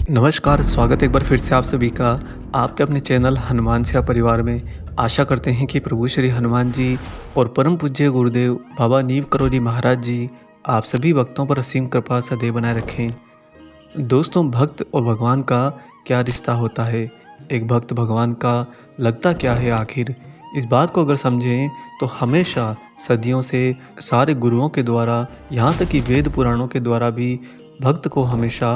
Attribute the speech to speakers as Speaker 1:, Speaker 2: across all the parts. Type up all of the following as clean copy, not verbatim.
Speaker 1: नमस्कार, स्वागत है एक बार फिर से आप सभी का आपके अपने चैनल हनुमान सेवा परिवार में। आशा करते हैं कि प्रभु श्री हनुमान जी और परम पूज्य गुरुदेव बाबा नीम करोली महाराज जी आप सभी भक्तों पर असीम कृपा सदैव बनाए रखें। दोस्तों, भक्त और भगवान का क्या रिश्ता होता है? एक भक्त भगवान का लगता क्या है आखिर? इस बात को अगर समझें तो हमेशा सदियों से सारे गुरुओं के द्वारा, यहाँ तक कि वेद पुराणों के द्वारा भी भक्त को हमेशा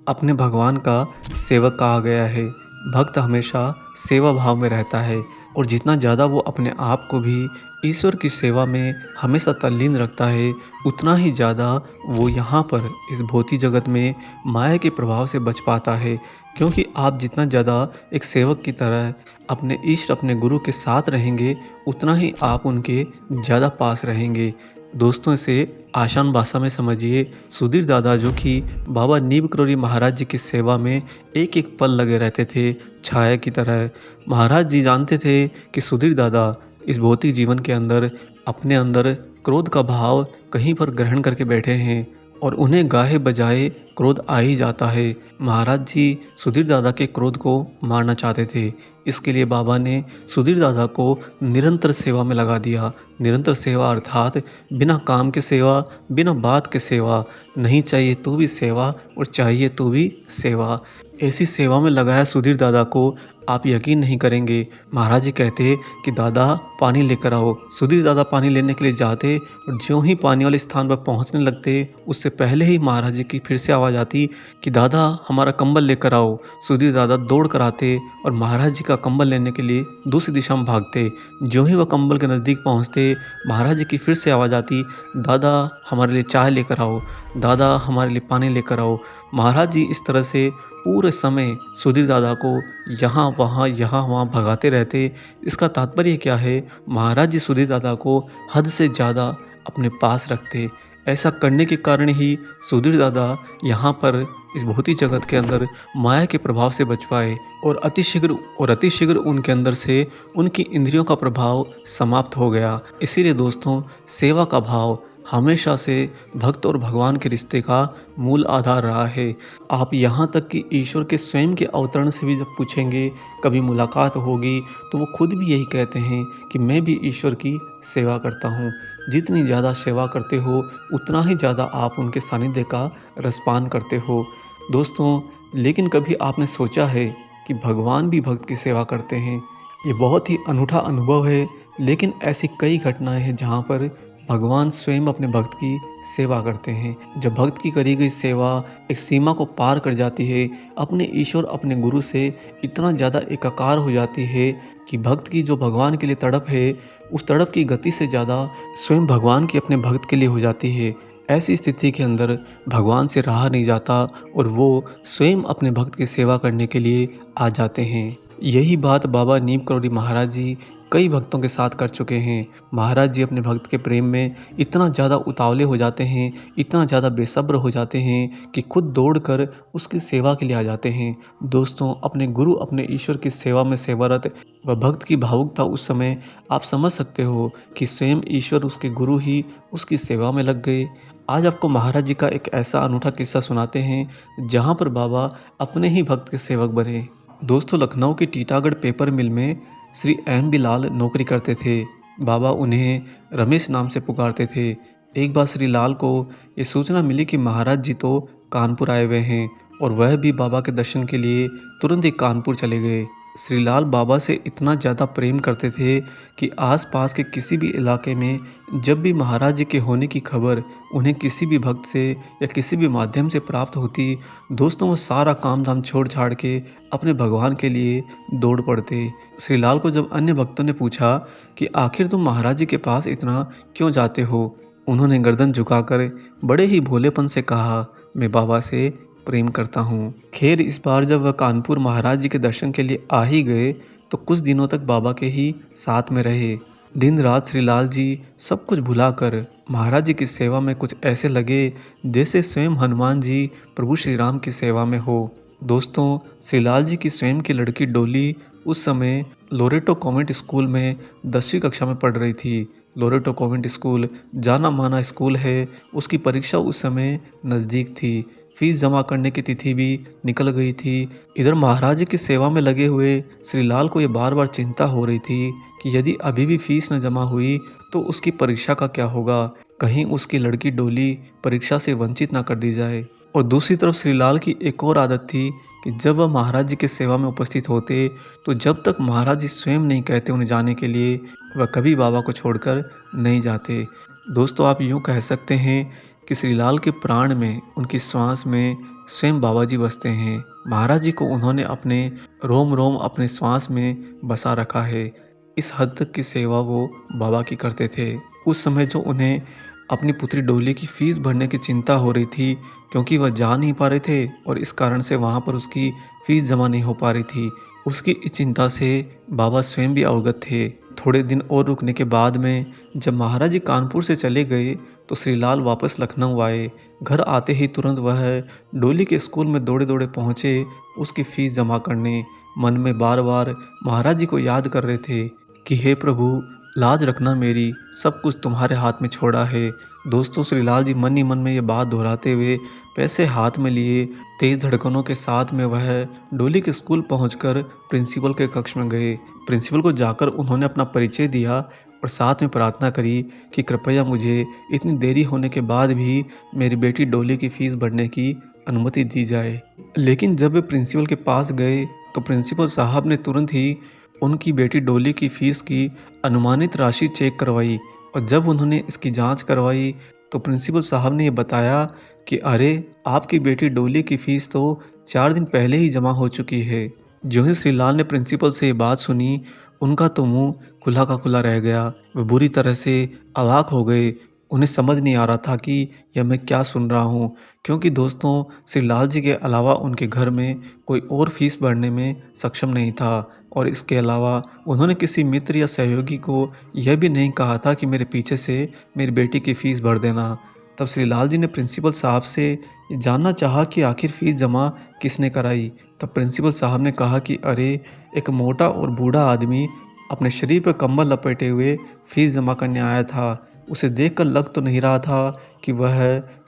Speaker 1: अपने भगवान का सेवक कहा गया है। भक्त हमेशा सेवा भाव में रहता है और जितना ज़्यादा वो अपने आप को भी ईश्वर की सेवा में हमेशा तल्लीन रखता है, उतना ही ज़्यादा वो यहाँ पर इस भौतिक जगत में माया के प्रभाव से बच पाता है। क्योंकि आप जितना ज़्यादा एक सेवक की तरह अपने ईश्वर, अपने गुरु के साथ रहेंगे, उतना ही आप उनके ज़्यादा पास रहेंगे। दोस्तों, इसे आसान भाषा में समझिए। सुधीर दादा, जो कि बाबा नीम करोली महाराज जी की सेवा में एक एक पल लगे रहते थे छाया की तरह। महाराज जी जानते थे कि सुधीर दादा इस भौतिक जीवन के अंदर अपने अंदर क्रोध का भाव कहीं पर ग्रहण करके बैठे हैं और उन्हें गाहे बजाए क्रोध आ ही जाता है। महाराज जी सुधीर दादा के क्रोध को मारना चाहते थे। इसके लिए बाबा ने सुधीर दादा को निरंतर सेवा में लगा दिया। निरंतर सेवा अर्थात बिना काम के सेवा, बिना बात के सेवा, नहीं चाहिए तो भी सेवा और चाहिए तो भी सेवा। ऐसी सेवा में लगाया सुधीर दादा को, आप यकीन नहीं करेंगे। महाराज जी कहते कि दादा पानी लेकर आओ। सुधीर दादा पानी लेने के लिए जाते और ज्यों ही पानी वाले स्थान पर पहुंचने लगते, उससे पहले ही महाराज जी की फिर से आवाज़ आती कि दादा हमारा कंबल लेकर आओ। सुधीर दादा दौड़ कर आते और महाराज जी का कंबल लेने के लिए दूसरी दिशा में भागते। ज्यों ही वह कंबल के नज़दीक पहुंचते, महाराज जी की फिर से आवाज़ आती, दादा हमारे लिए चाय लेकर आओ, दादा हमारे लिए पानी लेकर आओ। महाराज जी इस तरह से पूरे समय सुधीर दादा को यहाँ वहाँ भगाते रहते। इसका तात्पर्य क्या है? महाराज जी सुधीर दादा को हद से ज़्यादा अपने पास रखते। ऐसा करने के कारण ही सुधीर दादा यहाँ पर इस भौतिक जगत के अंदर माया के प्रभाव से बच पाए और अतिशीघ्र उनके अंदर से उनकी इंद्रियों का प्रभाव समाप्त हो गया। इसीलिए दोस्तों, सेवा का भाव हमेशा से भक्त और भगवान के रिश्ते का मूल आधार रहा है। आप यहाँ तक कि ईश्वर के स्वयं के अवतरण से भी जब पूछेंगे, कभी मुलाकात होगी, तो वो खुद भी यही कहते हैं कि मैं भी ईश्वर की सेवा करता हूँ। जितनी ज़्यादा सेवा करते हो, उतना ही ज़्यादा आप उनके सानिध्य का रसपान करते हो। दोस्तों, लेकिन कभी आपने सोचा है कि भगवान भी भक्त की सेवा करते हैं? ये बहुत ही अनूठा अनुभव है। लेकिन ऐसी कई घटनाएं हैं जहाँ पर भगवान स्वयं अपने भक्त की सेवा करते हैं। जब भक्त की करी गई सेवा एक सीमा को पार कर जाती है, अपने ईश्वर, अपने गुरु से इतना ज़्यादा एकाकार हो जाती है कि भक्त की जो भगवान के लिए तड़प है, उस तड़प की गति से ज़्यादा स्वयं भगवान की अपने भक्त के लिए हो जाती है। ऐसी स्थिति के अंदर भगवान से रहा नहीं जाता और वो स्वयं अपने भक्त की सेवा करने के लिए आ जाते हैं। यही बात बाबा नीम करोली महाराज जी कई भक्तों के साथ कर चुके हैं। महाराज जी अपने भक्त के प्रेम में इतना ज़्यादा उतावले हो जाते हैं, इतना ज़्यादा बेसब्र हो जाते हैं कि खुद दौड़कर उसकी सेवा के लिए आ जाते हैं। दोस्तों, अपने गुरु, अपने ईश्वर की सेवा में सेवारत वह भक्त की भावुकता उस समय आप समझ सकते हो कि स्वयं ईश्वर, उसके गुरु ही उसकी सेवा में लग गए। आज आपको महाराज जी का एक ऐसा अनूठा किस्सा सुनाते हैं जहाँ पर बाबा अपने ही भक्त के सेवक बने। दोस्तों, लखनऊ की टीटागढ़ पेपर मिल में श्री एम बिलाल नौकरी करते थे। बाबा उन्हें रमेश नाम से पुकारते थे। एक बार श्री लाल को ये सूचना मिली कि महाराज जी तो कानपुर आए हुए हैं और वह भी बाबा के दर्शन के लिए तुरंत ही कानपुर चले गए। श्री लाल बाबा से इतना ज़्यादा प्रेम करते थे कि आसपास के किसी भी इलाके में जब भी महाराज जी के होने की खबर उन्हें किसी भी भक्त से या किसी भी माध्यम से प्राप्त होती, दोस्तों वो सारा काम धाम छोड़ छाड़ के अपने भगवान के लिए दौड़ पड़ते। श्री लाल को जब अन्य भक्तों ने पूछा कि आखिर तुम महाराज जी के पास इतना क्यों जाते हो, उन्होंने गर्दन झुकाकर बड़े ही भोलेपन से कहा, मैं बाबा से प्रेम करता हूँ। खैर, इस बार जब वह कानपुर महाराज जी के दर्शन के लिए आ ही गए तो कुछ दिनों तक बाबा के ही साथ में रहे। दिन रात श्री लाल जी सब कुछ भुलाकर महाराज जी की सेवा में कुछ ऐसे लगे जैसे स्वयं हनुमान जी प्रभु श्री राम की सेवा में हो। दोस्तों, श्री लाल जी की स्वयं की लड़की डोली उस समय लोरेटो कॉन्वेंट स्कूल में 10वीं कक्षा में पढ़ रही थी। लोरेटो कॉन्वेंट स्कूल जाना माना स्कूल है। उसकी परीक्षा उस समय नज़दीक थी। फीस जमा करने की तिथि भी निकल गई थी। इधर महाराज जी की सेवा में लगे हुए श्रीलाल को ये बार बार चिंता हो रही थी कि यदि अभी भी फीस न जमा हुई तो उसकी परीक्षा का क्या होगा, कहीं उसकी लड़की डोली परीक्षा से वंचित ना कर दी जाए। और दूसरी तरफ श्रीलाल की एक और आदत थी कि जब वह महाराज जी की सेवा में उपस्थित होते तो जब तक महाराज जी स्वयं नहीं कहते उन्हें जाने के लिए, वह कभी बाबा को छोड़कर नहीं जाते। दोस्तों, आप यूँ कह सकते हैं कि श्रीलाल के प्राण में, उनकी श्वास में स्वयं बाबा जी बसते हैं। महाराज जी को उन्होंने अपने रोम रोम, अपने श्वास में बसा रखा है। इस हद तक की सेवा वो बाबा की करते थे। उस समय जो उन्हें अपनी पुत्री डोली की फीस भरने की चिंता हो रही थी, क्योंकि वह जा नहीं पा रहे थे और इस कारण से वहाँ पर उसकी फीस जमा नहीं हो पा रही थी। उसकी इस चिंता से बाबा स्वयं भी अवगत थे। थोड़े दिन और रुकने के बाद में जब महाराज जी कानपुर से चले गए तो श्रीलाल वापस लखनऊ आए। घर आते ही तुरंत वह डोली के स्कूल में दौड़े दौड़े पहुँचे उसकी फीस जमा करने। मन में बार बार महाराज जी को याद कर रहे थे कि हे प्रभु, लाज रखना मेरी, सब कुछ तुम्हारे हाथ में छोड़ा है। दोस्तों, श्रीलाल जी मन ही मन में ये बात दोहराते हुए पैसे हाथ में लिए तेज धड़कनों के साथ में वह डोली के स्कूल पहुंचकर प्रिंसिपल के कक्ष में गए। प्रिंसिपल को जाकर उन्होंने अपना परिचय दिया और साथ में प्रार्थना करी कि कृपया मुझे इतनी देरी होने के बाद भी मेरी बेटी डोली की फीस भरने की अनुमति दी जाए। लेकिन जब वे प्रिंसिपल के पास गए तो प्रिंसिपल साहब ने तुरंत ही उनकी बेटी डोली की फीस की अनुमानित राशि चेक करवाई और जब उन्होंने इसकी जांच करवाई तो प्रिंसिपल साहब ने ये बताया कि अरे, आपकी बेटी डोली की फ़ीस तो 4 दिन पहले ही जमा हो चुकी है। जो ही श्रीलाल ने प्रिंसिपल से ये बात सुनी, उनका तो मुंह खुला का खुला रह गया। वे बुरी तरह से अवाक हो गए। उन्हें समझ नहीं आ रहा था कि यह मैं क्या सुन रहा हूँ, क्योंकि दोस्तों, श्रीलाल जी के अलावा उनके घर में कोई और फीस भरने में सक्षम नहीं था और इसके अलावा उन्होंने किसी मित्र या सहयोगी को यह भी नहीं कहा था कि मेरे पीछे से मेरी बेटी की फ़ीस भर देना। तब श्रीलाल जी ने प्रिंसिपल साहब से ये जानना चाहा कि आखिर फ़ीस जमा किसने कराई। तब प्रिंसिपल साहब ने कहा कि अरे, एक मोटा और बूढ़ा आदमी अपने शरीर पर कंबल लपेटे हुए फ़ीस जमा करने आया था। उसे देखकर लग तो नहीं रहा था कि वह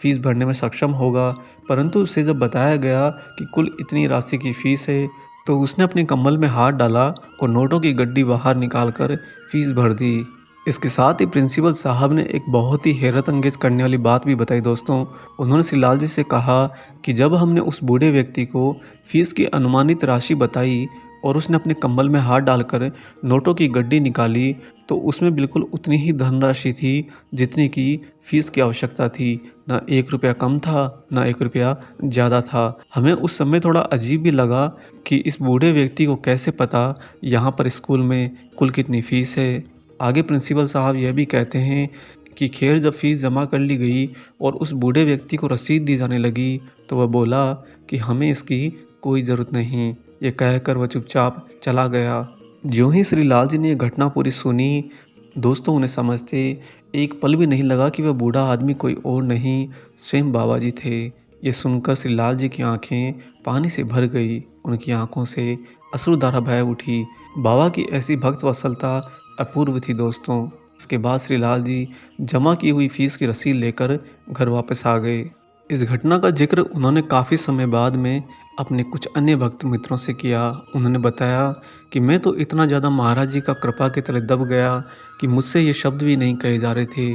Speaker 1: फ़ीस भरने में सक्षम होगा, परंतु उसे जब बताया गया कि कुल इतनी राशि की फ़ीस है तो उसने अपने कंबल में हाथ डाला और नोटों की गड्डी बाहर निकालकर फ़ीस भर दी। इसके साथ ही प्रिंसिपल साहब ने एक बहुत ही हैरत अंगेज करने वाली बात भी बताई दोस्तों। उन्होंने श्रीलाल जी से कहा कि जब हमने उस बूढ़े व्यक्ति को फ़ीस की अनुमानित राशि बताई और उसने अपने कंबल में हाथ डालकर नोटों की गड्डी निकाली तो उसमें बिल्कुल उतनी ही धनराशि थी जितनी की फीस की आवश्यकता थी। ना 1 रुपया कम था, ना 1 रुपया ज़्यादा था। हमें उस समय थोड़ा अजीब भी लगा कि इस बूढ़े व्यक्ति को कैसे पता यहाँ पर स्कूल में कुल कितनी फ़ीस है। आगे प्रिंसिपल साहब यह भी कहते हैं कि खैर, जब फ़ीस जमा कर ली गई और उस बूढ़े व्यक्ति को रसीद दी जाने लगी तो वह बोला कि हमें इसकी कोई ज़रूरत नहीं। ये कहकर वह चुपचाप चला गया। ज्यों ही श्रीलाल जी ने यह घटना पूरी सुनी, दोस्तों, उन्हें समझते एक पल भी नहीं लगा कि वह बूढ़ा आदमी कोई और नहीं, स्वयं बाबा जी थे। ये सुनकर श्रीलाल जी की आंखें पानी से भर गई। उनकी आंखों से अश्रुधारा बह उठी। बाबा की ऐसी भक्त वत्सलता अपूर्व थी दोस्तों। इसके बाद श्रीलाल जी जमा की हुई फीस की रसीद लेकर घर वापस आ गए। इस घटना का जिक्र उन्होंने काफ़ी समय बाद में अपने कुछ अन्य भक्त मित्रों से किया। उन्होंने बताया कि मैं तो इतना ज़्यादा महाराज जी का कृपा के तले दब गया कि मुझसे ये शब्द भी नहीं कहे जा रहे थे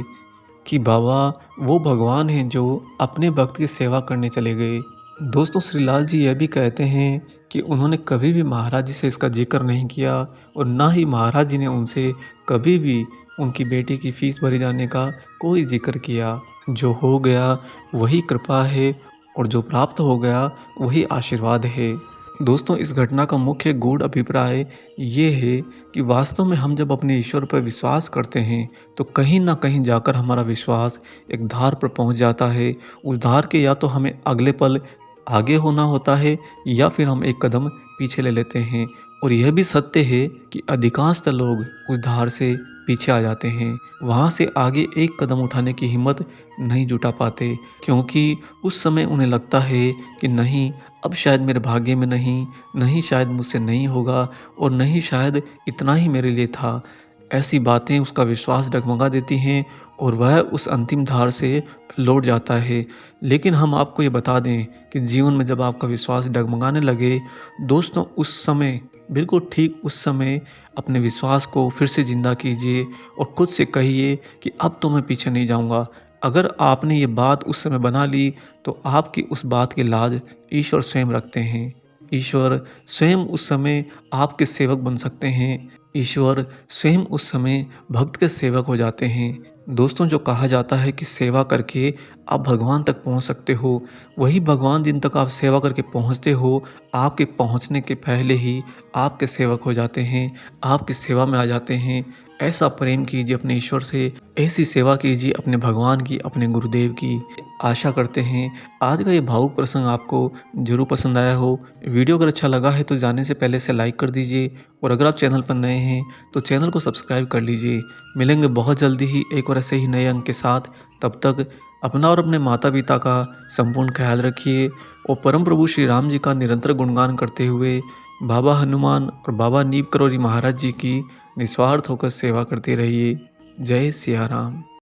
Speaker 1: कि बाबा वो भगवान हैं जो अपने भक्त की सेवा करने चले गए। दोस्तों, श्रीलाल जी यह भी कहते हैं कि उन्होंने कभी भी महाराज जी से इसका जिक्र नहीं किया और ना ही महाराज जी ने उनसे कभी भी उनकी बेटी की फ़ीस भरे जाने का कोई जिक्र किया। जो हो गया वही कृपा है और जो प्राप्त हो गया वही आशीर्वाद है। दोस्तों, इस घटना का मुख्य गूढ़ अभिप्राय ये है कि वास्तव में हम जब अपने ईश्वर पर विश्वास करते हैं तो कहीं ना कहीं जाकर हमारा विश्वास एक धार पर पहुंच जाता है। उस धार के या तो हमें अगले पल आगे होना होता है या फिर हम एक कदम पीछे ले लेते हैं। और यह भी सत्य है कि अधिकांशतः लोग उस धार से पीछे आ जाते हैं, वहाँ से आगे एक कदम उठाने की हिम्मत नहीं जुटा पाते, क्योंकि उस समय उन्हें लगता है कि नहीं, अब शायद मेरे भाग्य में नहीं, नहीं शायद मुझसे नहीं होगा और नहीं शायद इतना ही मेरे लिए था। ऐसी बातें उसका विश्वास डगमगा देती हैं और वह उस अंतिम धार से लौट जाता है। लेकिन हम आपको ये बता दें कि जीवन में जब आपका विश्वास डगमगाने लगे, दोस्तों उस समय, बिल्कुल ठीक उस समय अपने विश्वास को फिर से ज़िंदा कीजिए और खुद से कहिए कि अब तो मैं पीछे नहीं जाऊँगा। अगर आपने ये बात उस समय बना ली, तो आपकी उस बात की लाज ईश्वर स्वयं रखते हैं। ईश्वर स्वयं उस समय आपके सेवक बन सकते हैं। ईश्वर स्वयं उस समय भक्त के सेवक हो जाते हैं। दोस्तों, जो कहा जाता है कि सेवा करके आप भगवान तक पहुंच सकते हो, वही भगवान जिन तक आप सेवा करके पहुंचते हो, आपके पहुंचने के पहले ही आपके सेवक हो जाते हैं, आपकी सेवा में आ जाते हैं। ऐसा प्रेम कीजिए अपने ईश्वर से, ऐसी सेवा कीजिए अपने भगवान की, अपने गुरुदेव की। आशा करते हैं आज का ये भावुक प्रसंग आपको ज़रूर पसंद आया हो। वीडियो अगर अच्छा लगा है तो जाने से पहले इसे लाइक कर दीजिए और अगर आप चैनल पर नए हैं तो चैनल को सब्सक्राइब कर लीजिए। मिलेंगे बहुत जल्दी ही एक और ऐसे ही नए अंक के साथ। तब तक अपना और अपने माता पिता का संपूर्ण ख्याल रखिए और परम प्रभु श्री राम जी का निरंतर गुणगान करते हुए बाबा हनुमान और बाबा नीम करोली महाराज जी की निस्वार्थ होकर सेवा करते रहिए। जय सिया राम।